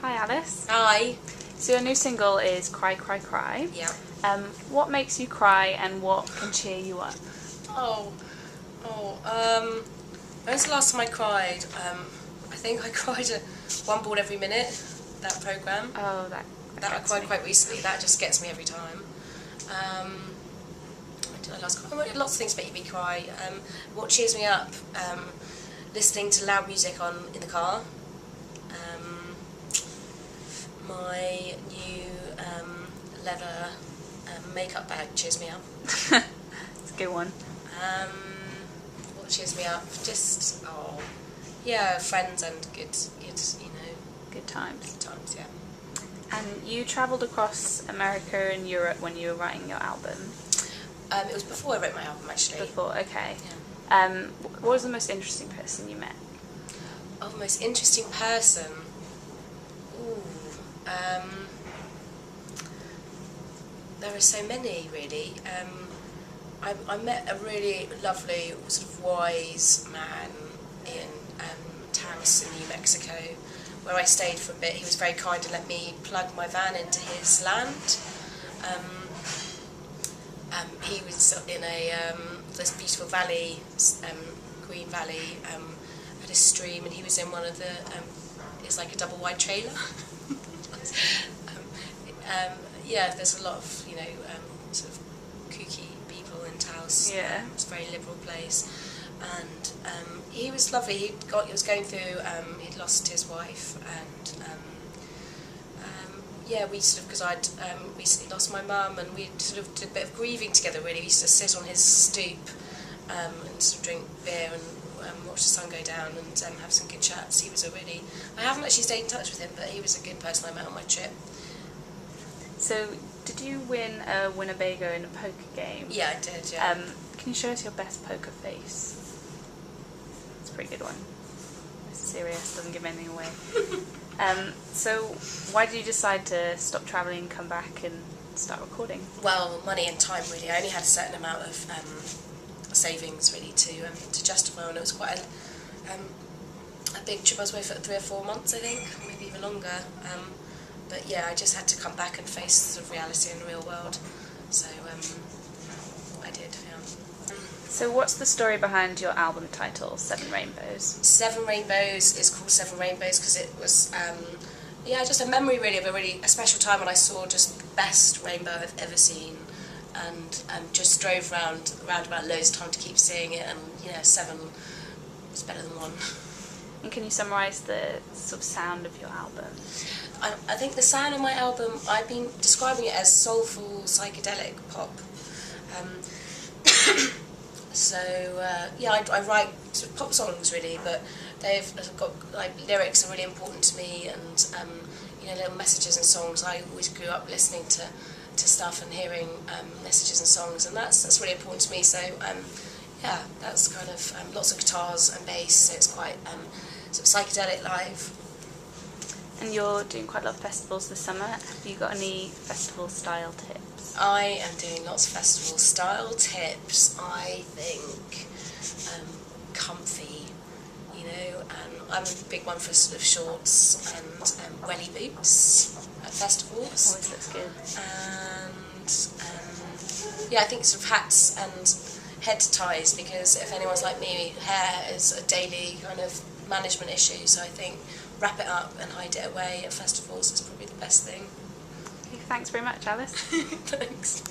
Hi Alice. Hi. So your new single is Cry Cry Cry. Yeah. What makes you cry and what can cheer you up? When was the last time I cried? I think I cried at One Ball Every Minute, that programme. Oh, that I cried quite recently. That just gets me every time. When did I last cry? Lots of things make me cry. What cheers me up? Listening to loud music in the car. My new leather makeup bag cheers me up. It's a good one. What cheers me up? Just friends and good Good times. good times. Yeah. And you travelled across America and Europe when you were writing your album. It was before I wrote my album, actually. Before, okay. Yeah. What was the most interesting person you met? Oh, the most interesting person. There are so many, really. I met a really lovely, sort of wise man in Taos in New Mexico, where I stayed for a bit. He was very kind and let me plug my van into his land. He was in this beautiful valley, green valley, at a stream, and he was in one of the. It's like a double wide trailer. There's a lot of sort of kooky people in Taos. Yeah. It's a very liberal place, and he was lovely. He was going through. He'd lost his wife, and we sort of, because I'd recently lost my mum, and we sort of did a bit of grieving together. Really, we used to sit on his stoop and sort of drink beer and watch the sun go down and have some good chats. I haven't actually stayed in touch with him, but he was a good person I met on my trip. So, did you win a Winnebago in a poker game? Yeah, I did, yeah. Can you show us your best poker face? It's a pretty good one. It's serious, doesn't give anything away. So, why did you decide to stop travelling and come back and start recording? Well, money and time, really. I only had a certain amount of savings, really, to justify, and it was quite a big trip. I was away for 3 or 4 months, I think, maybe even longer. But yeah, I just had to come back and face sort of reality in the real world. So I did, yeah. So what's the story behind your album title, Seven Rainbows? Seven Rainbows is called Seven Rainbows because it was, just a memory really of a special time when I saw just the best rainbow I've ever seen, and just drove round about loads of time to keep seeing it, and seven is better than one. And can you summarise the sort of sound of your album? I think the sound of my album, I've been describing it as soulful, psychedelic pop. I write sort of pop songs really, but they've got lyrics are really important to me, and little messages and songs. I always grew up listening to stuff and hearing messages and songs, and that's really important to me. So that's kind of lots of guitars and bass. So it's quite sort of psychedelic live. And you're doing quite a lot of festivals this summer. Have you got any festival style tips? I am doing lots of festival style tips. I think comfy, and I'm a big one for sort of shorts and welly boots at festivals. Always looks good. And I think sort of hats and head ties, because if anyone's like me, hair is a daily kind of management issue, so I think wrap it up and hide it away at festivals is probably the best thing. Thanks very much, Alice. Thanks.